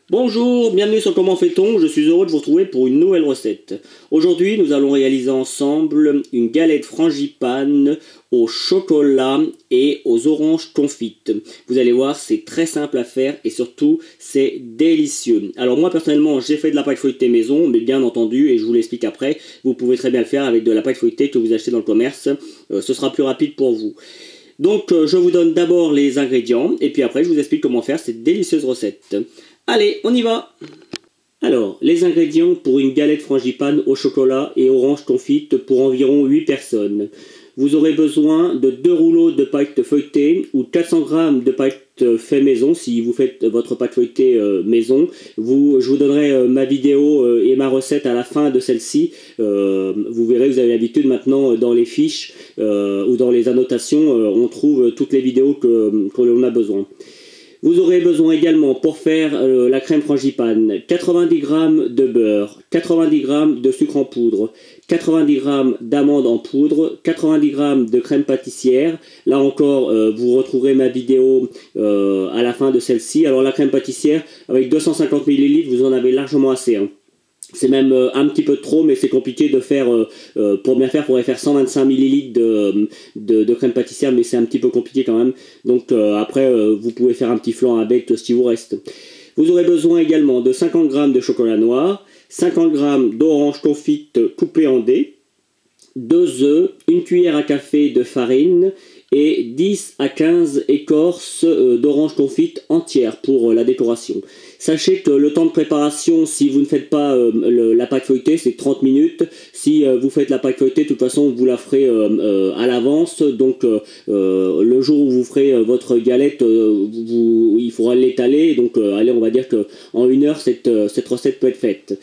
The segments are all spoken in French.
Bonjour, bienvenue sur Comment fait-on, je suis heureux de vous retrouver pour une nouvelle recette. Aujourd'hui, nous allons réaliser ensemble une galette frangipane au chocolat et aux oranges confites. Vous allez voir, c'est très simple à faire et surtout, c'est délicieux. Alors moi, personnellement, j'ai fait de la pâte feuilletée maison, mais bien entendu, et je vous l'explique après, vous pouvez très bien le faire avec de la pâte feuilletée que vous achetez dans le commerce. Ce sera plus rapide pour vous. Donc, je vous donne d'abord les ingrédients, et puis après, je vous explique comment faire cette délicieuse recette. Allez, on y va! Alors, les ingrédients pour une galette frangipane au chocolat et orange confite pour environ 8 personnes. Vous aurez besoin de 2 rouleaux de pâte feuilletée ou 400 g de pâte fait maison si vous faites votre pâte feuilletée maison. Je vous donnerai ma vidéo et ma recette à la fin de celle-ci. Vous verrez, vous avez l'habitude maintenant dans les fiches ou dans les annotations, on trouve toutes les vidéos que l'on a besoin. Vous aurez besoin également pour faire la crème frangipane 90 g de beurre, 90 g de sucre en poudre, 90 g d'amandes en poudre, 90 g de crème pâtissière. Là encore, vous retrouverez ma vidéo à la fin de celle-ci. Alors la crème pâtissière, avec 250 ml, vous en avez largement assez. Hein. C'est même un petit peu trop, mais c'est compliqué de faire, pour bien faire, il faudrait faire 125 ml de crème pâtissière, mais c'est un petit peu compliqué quand même. Donc après, vous pouvez faire un petit flan avec ce qui vous reste. Vous aurez besoin également de 50 g de chocolat noir, 50 g d'orange confite coupée en dés, 2 œufs, une cuillère à café de farine et 10 à 15 écorces d'orange confite entières pour la décoration. Sachez que le temps de préparation, si vous ne faites pas la pâte feuilletée, c'est 30 minutes. Si vous faites la pâte feuilletée, de toute façon, vous la ferez à l'avance. Donc, le jour où vous ferez votre galette, il faudra l'étaler. Donc, allez, on va dire qu'en 1 heure, cette recette peut être faite.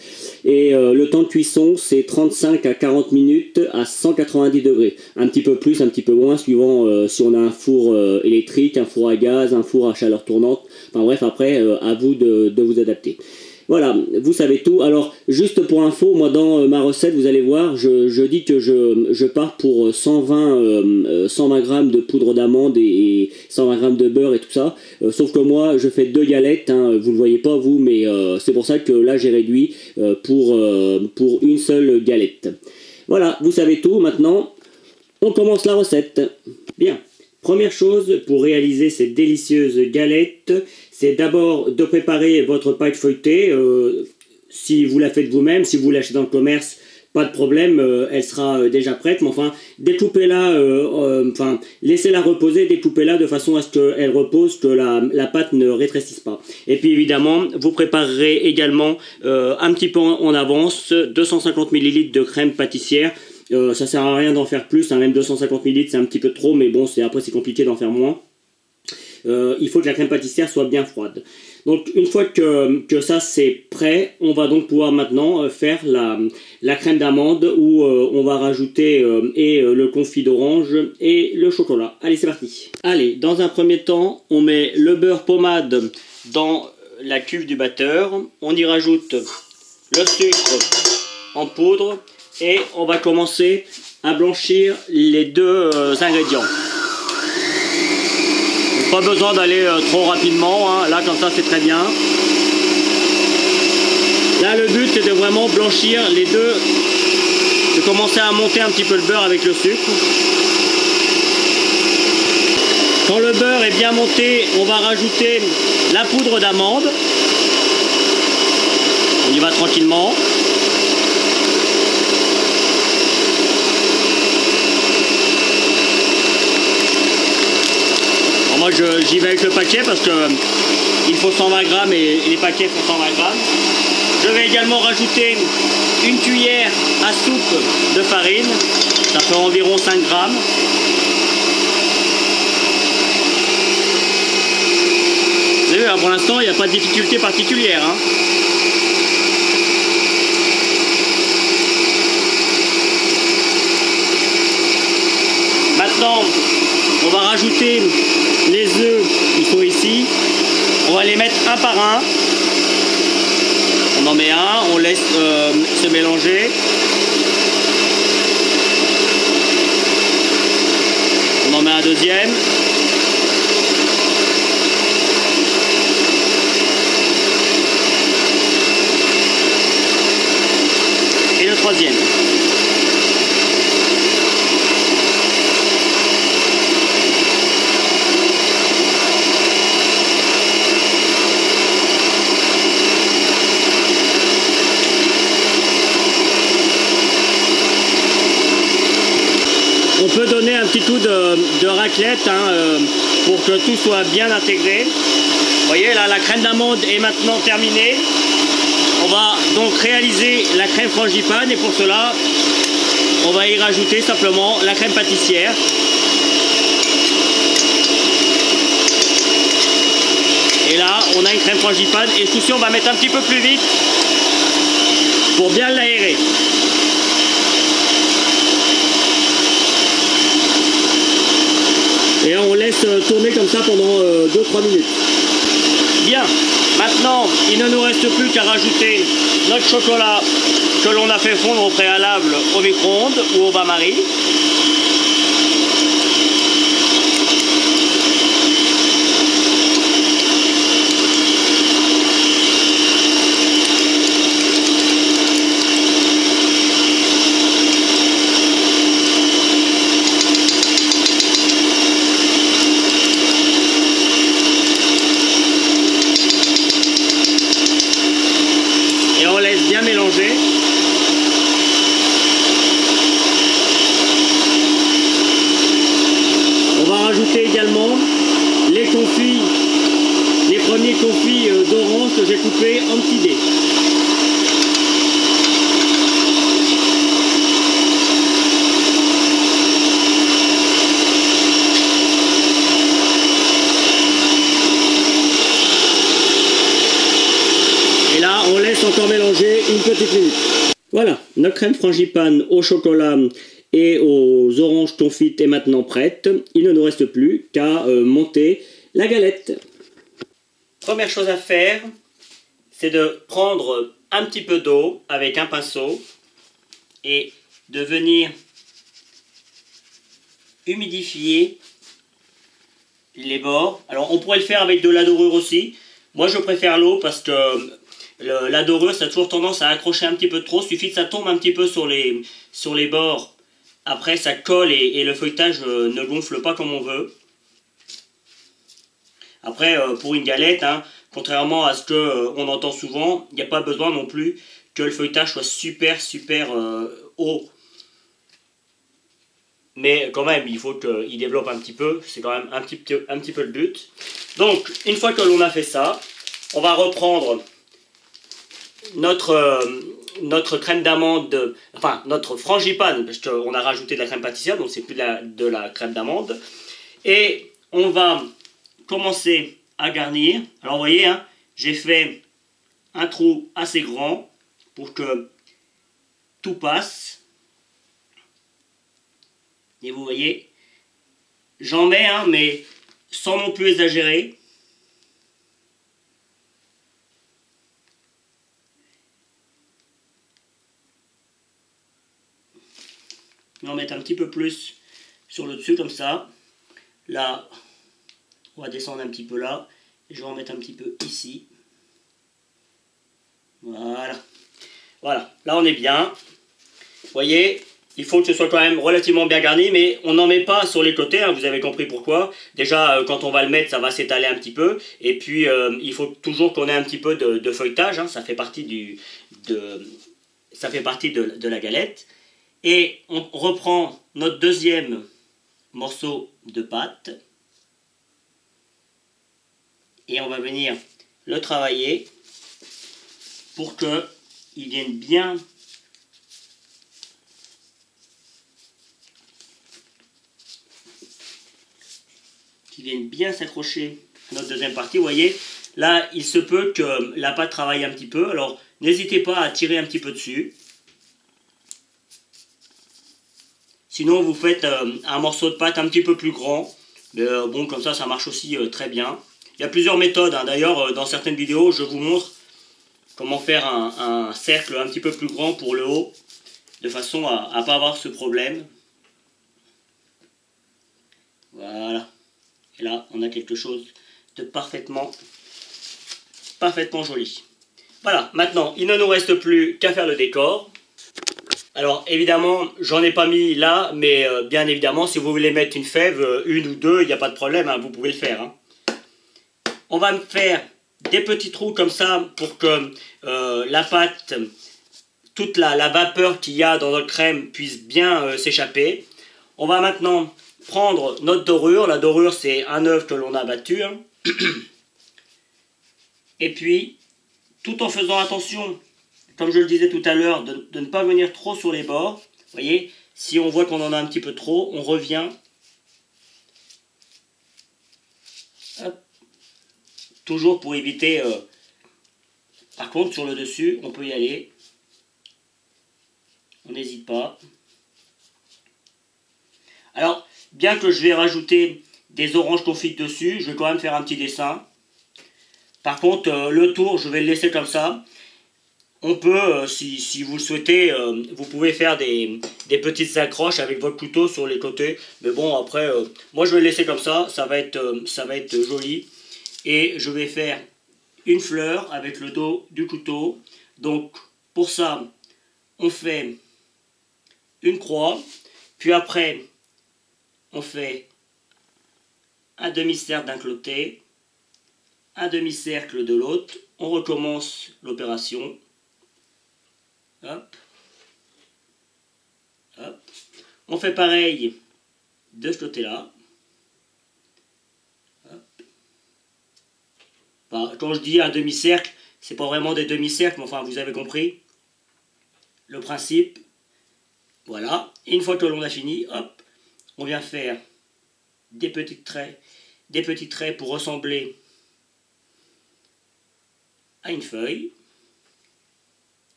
Et le temps de cuisson, c'est 35 à 40 minutes à 190 degrés. Un petit peu plus, un petit peu moins, suivant si on a un four électrique, un four à gaz, un four à chaleur tournante. Enfin bref, après, à vous de vous adapter. Voilà, vous savez tout. Alors, juste pour info, moi dans ma recette, vous allez voir, je dis que je pars pour 120 g de poudre d'amande et 120 g de beurre et tout ça. Sauf que moi, je fais 2 galettes, hein, vous ne le voyez pas vous, mais c'est pour ça que là, j'ai réduit pour une seule galette. Voilà, vous savez tout. Maintenant, on commence la recette. Bien. Première chose pour réaliser cette délicieuse galette, c'est d'abord de préparer votre pâte feuilletée. Si vous la faites vous-même, si vous l'achetez dans le commerce, pas de problème, elle sera déjà prête. Mais enfin, découpez-la, laissez-la reposer, découpez-la de façon à ce qu'elle repose, que la pâte ne rétrécisse pas. Et puis évidemment, vous préparerez également un petit peu en avance 250 ml de crème pâtissière. Ça sert à rien d'en faire plus, hein, même 250 ml c'est un petit peu trop, mais bon, après c'est compliqué d'en faire moins. Il faut que la crème pâtissière soit bien froide. Donc une fois que ça c'est prêt, on va donc pouvoir maintenant faire la crème d'amande où on va rajouter le confit d'orange et le chocolat. Allez, c'est parti. Allez, dans un premier temps, on met le beurre pommade dans la cuve du batteur. On y rajoute le sucre en poudre. Et on va commencer à blanchir les 2 ingrédients. Donc, pas besoin d'aller trop rapidement, hein. Là comme ça c'est très bien. Là le but c'est de vraiment blanchir les 2, de commencer à monter un petit peu le beurre avec le sucre. Quand le beurre est bien monté, on va rajouter la poudre d'amande. On y va tranquillement. Moi j'y vais avec le paquet parce que il faut 120 g et les paquets font 120 g. Je vais également rajouter une cuillère à soupe de farine, ça fait environ 5 g. Vous avez vu, hein, pour l'instant il n'y a pas de difficulté particulière. Hein. Maintenant, on va rajouter les œufs qui sont ici. On va les mettre un par un. On en met un, on laisse se mélanger. On en met un deuxième. un petit coup de raclette hein, pour que tout soit bien intégré. Vous voyez là, la crème d'amande est maintenant terminée. On va donc réaliser la crème frangipane et pour cela, on va y rajouter simplement la crème pâtissière. Et là, on a une crème frangipane et ce coup-ci, on va mettre un petit peu plus vite pour bien l'aérer. Et on laisse tourner comme ça pendant 2-3 minutes. Bien, maintenant, il ne nous reste plus qu'à rajouter notre chocolat que l'on a fait fondre au préalable au micro-ondes ou au bain-marie. Et on laisse bien mélanger. On va rajouter également les confits, les premiers confits d'orange que j'ai coupés en petits dés. Et là, on laisse encore mélanger une petite minute. Voilà, notre crème frangipane au chocolat et aux oranges confites est maintenant prête. Il ne nous reste plus qu'à monter la galette. Première chose à faire, c'est de prendre un petit peu d'eau avec un pinceau et de venir humidifier les bords. Alors on pourrait le faire avec de la dorure aussi. Moi je préfère l'eau parce que la dorure ça a toujours tendance à accrocher un petit peu trop. Il suffit que ça tombe un petit peu sur les bords. Après ça colle et le feuilletage ne gonfle pas comme on veut. Après pour une galette, hein, contrairement à ce qu'on entend souvent, il n'y a pas besoin non plus que le feuilletage soit super haut. Mais quand même, il faut qu'il développe un petit peu, c'est quand même un petit peu le but. Donc, une fois que l'on a fait ça, on va reprendre notre crème d'amande, enfin notre frangipane, parce qu'on a rajouté de la crème pâtissière, donc c'est plus de la crème d'amande. Et on va commencer à garnir. Alors vous voyez, hein, j'ai fait un trou assez grand pour que tout passe. Et vous voyez, j'en mets, hein, mais sans non plus exagérer. Je vais en mettre un petit peu plus sur le dessus, comme ça. Là, on va descendre un petit peu là. Et je vais en mettre un petit peu ici. Voilà. Voilà, là on est bien. Vous voyez, il faut que ce soit quand même relativement bien garni, mais on n'en met pas sur les côtés, hein, vous avez compris pourquoi. Déjà, quand on va le mettre, ça va s'étaler un petit peu. Et puis, il faut toujours qu'on ait un petit peu de feuilletage, hein, ça fait partie de la galette. Et on reprend notre deuxième morceau de pâte. Et on va venir le travailler pour qu'il vienne bien s'accrocher à notre deuxième partie. Vous voyez, là, il se peut que la pâte travaille un petit peu. Alors, n'hésitez pas à tirer un petit peu dessus. Sinon, vous faites un morceau de pâte un petit peu plus grand. Mais bon, comme ça marche aussi très bien. Il y a plusieurs méthodes. Hein. D'ailleurs, dans certaines vidéos, je vous montre comment faire un cercle un petit peu plus grand pour le haut, de façon à ne pas avoir ce problème. Voilà. Et là, on a quelque chose de parfaitement joli. Voilà, maintenant, il ne nous reste plus qu'à faire le décor. Alors, évidemment, j'en ai pas mis là, mais bien évidemment, si vous voulez mettre une fève, une ou deux, il n'y a pas de problème, hein, vous pouvez le faire. Hein. On va me faire des petits trous comme ça pour que la pâte, toute la vapeur qu'il y a dans notre crème puisse bien s'échapper. On va maintenant prendre notre dorure. La dorure, c'est un œuf que l'on a battu. Hein. Et puis, tout en faisant attention, comme je le disais tout à l'heure, de ne pas venir trop sur les bords. Vous voyez, si on voit qu'on en a un petit peu trop, on revient. Hop. Toujours pour éviter... par contre, sur le dessus, on peut y aller. On n'hésite pas. Alors, bien que je vais rajouter des oranges confites dessus, je vais quand même faire un petit dessin. Par contre, le tour, je vais le laisser comme ça. On peut, si vous le souhaitez, vous pouvez faire des petites accroches avec votre couteau sur les côtés. Mais bon, après, moi je vais le laisser comme ça. Ça va être joli. Et je vais faire une fleur avec le dos du couteau. Donc, pour ça, on fait une croix. Puis après, on fait un demi-cercle d'un côté, un demi-cercle de l'autre. On recommence l'opération. Hop. Hop. On fait pareil de ce côté-là. Enfin, quand je dis un demi-cercle, c'est pas vraiment des demi-cercles, mais enfin vous avez compris le principe. Voilà. Et une fois que l'on a fini, hop, on vient faire des petits traits pour ressembler à une feuille.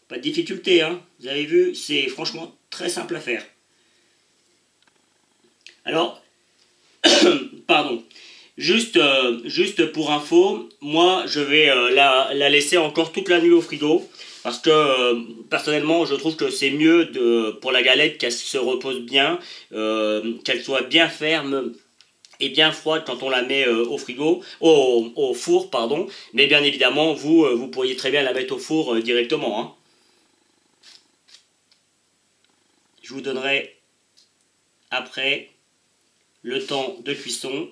Pas de difficulté, hein. Vous avez vu, c'est franchement très simple à faire. Alors, pardon, juste pour info, moi je vais la laisser encore toute la nuit au frigo. Parce que personnellement, je trouve que c'est mieux pour la galette qu'elle se repose bien, qu'elle soit bien ferme et bien froide quand on la met au frigo, au four, pardon. Mais bien évidemment, vous pourriez très bien la mettre au four directement, hein. Je vous donnerai après le temps de cuisson.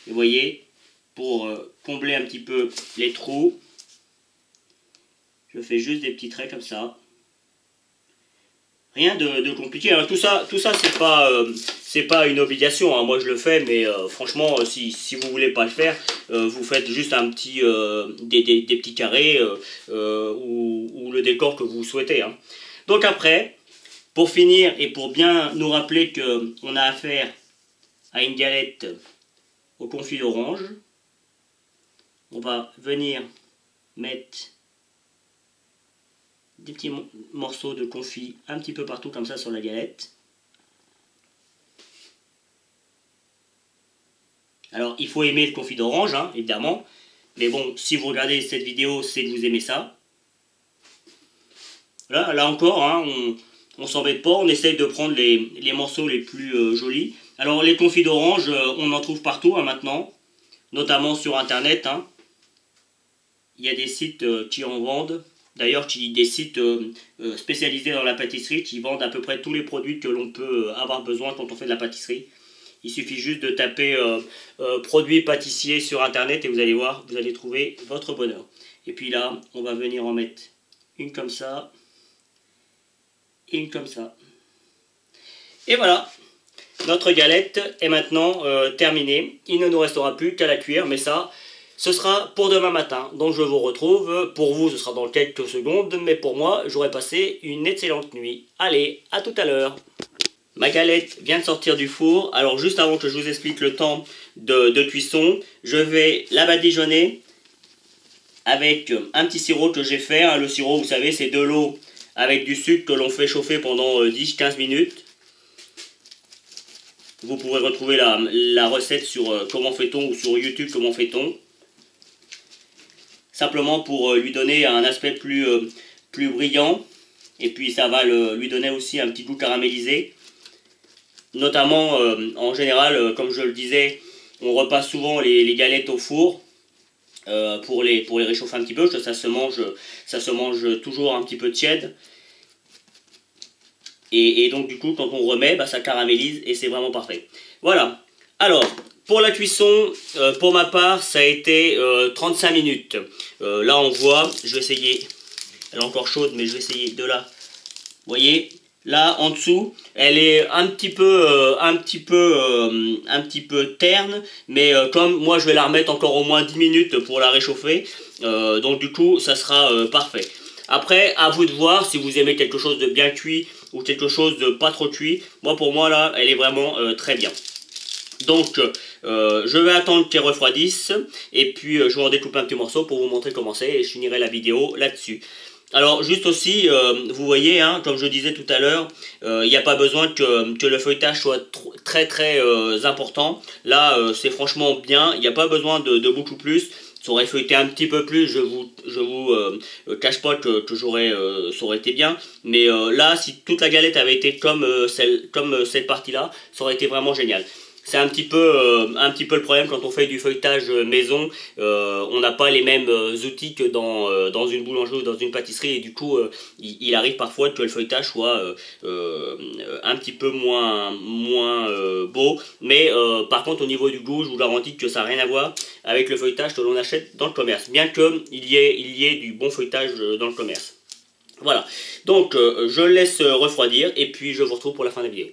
Vous voyez, pour combler un petit peu les trous, je fais juste des petits traits comme ça. Rien de compliqué. Alors, tout ça c'est pas une obligation, hein. Moi je le fais, mais franchement, si vous voulez pas le faire, vous faites juste un petit, des petits carrés ou le décor que vous souhaitez, hein. Donc après, pour finir et pour bien nous rappeler qu'on a affaire à une galette au confit d'orange, on va venir mettre des petits morceaux de confit un petit peu partout comme ça sur la galette. Alors il faut aimer le confit d'orange, hein, évidemment, mais bon, si vous regardez cette vidéo, c'est que vous aimez ça. Là encore, hein, on s'embête pas, on essaye de prendre les morceaux les plus jolis. Alors les confits d'orange, on en trouve partout, hein, maintenant, notamment sur internet, hein. Il y a des sites qui en vendent. D'ailleurs, des sites spécialisés dans la pâtisserie qui vendent à peu près tous les produits que l'on peut avoir besoin quand on fait de la pâtisserie. Il suffit juste de taper produits pâtissiers sur internet et vous allez voir, vous allez trouver votre bonheur. Et puis là, on va venir en mettre une comme ça et une comme ça. Et voilà, notre galette est maintenant terminée. Il ne nous restera plus qu'à la cuire, mais ça, ce sera pour demain matin. Donc je vous retrouve. Pour vous, ce sera dans quelques secondes, mais pour moi, j'aurai passé une excellente nuit. Allez, à tout à l'heure. Ma galette vient de sortir du four. Alors juste avant que je vous explique le temps de cuisson, je vais la badigeonner avec un petit sirop que j'ai fait. Le sirop, vous savez, c'est de l'eau avec du sucre que l'on fait chauffer pendant 10-15 minutes. Vous pourrez retrouver la recette sur comment fait-on ou sur YouTube comment fait-on. Simplement pour lui donner un aspect plus brillant. Et puis ça va lui donner aussi un petit goût caramélisé. Notamment, en général, comme je le disais, on repasse souvent les galettes au four pour les réchauffer un petit peu, parce que ça se mange toujours un petit peu tiède. Et donc du coup, quand on remet, bah, ça caramélise et c'est vraiment parfait. Voilà. Alors, pour la cuisson, pour ma part, ça a été 35 minutes. Là, on voit, je vais essayer, elle est encore chaude, mais je vais essayer de la... Vous voyez, là en dessous, elle est un petit peu terne, mais comme moi je vais la remettre encore au moins 10 minutes pour la réchauffer, donc du coup ça sera parfait. Après, à vous de voir si vous aimez quelque chose de bien cuit ou quelque chose de pas trop cuit. Moi, pour moi, là, elle est vraiment très bien. Donc, je vais attendre qu'elle refroidisse et puis je vais en découper un petit morceau pour vous montrer comment c'est et je finirai la vidéo là-dessus. Alors, juste aussi, vous voyez, hein, comme je disais tout à l'heure, il n'y a pas besoin que le feuilletage soit très important. Là, c'est franchement bien, il n'y a pas besoin de beaucoup plus. Ça aurait feuilleté un petit peu plus, je vous cache pas que ça aurait été bien. Mais là, si toute la galette avait été comme cette partie-là, ça aurait été vraiment génial. C'est un petit peu le problème quand on fait du feuilletage maison. On n'a pas les mêmes outils que dans une boulangerie ou dans une pâtisserie. Et du coup, il arrive parfois que le feuilletage soit un petit peu moins beau. Mais par contre, au niveau du goût, je vous garantis que ça n'a rien à voir avec le feuilletage que l'on achète dans le commerce. Bien qu'il y ait du bon feuilletage dans le commerce. Voilà, donc je laisse refroidir et puis je vous retrouve pour la fin de la vidéo.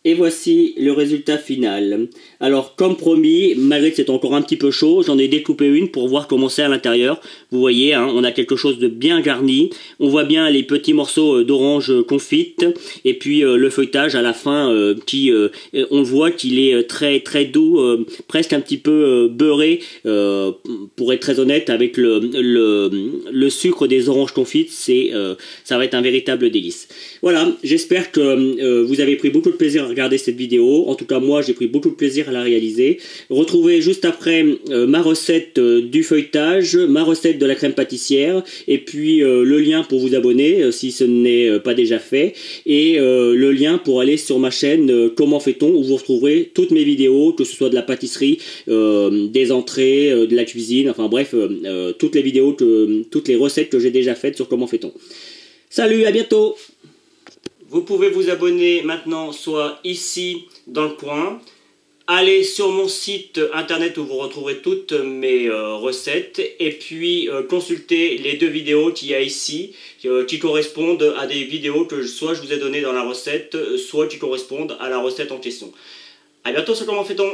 Et voici le résultat final. Alors comme promis, malgré que c'est encore un petit peu chaud, j'en ai découpé une pour voir comment c'est à l'intérieur. Vous voyez, hein, on a quelque chose de bien garni. On voit bien les petits morceaux d'orange confite et puis le feuilletage à la fin on voit qu'il est très doux, presque un petit peu beurré, pour être très honnête, avec le sucre des oranges confites, ça va être un véritable délice. Voilà, j'espère que vous avez pris beaucoup de plaisir à regarder cette vidéo. En tout cas, moi, j'ai pris beaucoup de plaisir à la réaliser. Retrouvez juste après ma recette du feuilletage, ma recette de la crème pâtissière, et puis le lien pour vous abonner si ce n'est pas déjà fait, et le lien pour aller sur ma chaîne Comment fait-on, où vous retrouverez toutes mes vidéos, que ce soit de la pâtisserie, des entrées, de la cuisine, enfin bref, toutes les vidéos, toutes les recettes que j'ai déjà faites sur Comment fait-on. Salut, à bientôt! Vous pouvez vous abonner maintenant soit ici dans le coin, allez sur mon site internet où vous retrouverez toutes mes recettes et puis consultez les deux vidéos qu'il y a ici qui correspondent à des vidéos que soit je vous ai données dans la recette, soit qui correspondent à la recette en question. A bientôt sur Comment fait-on?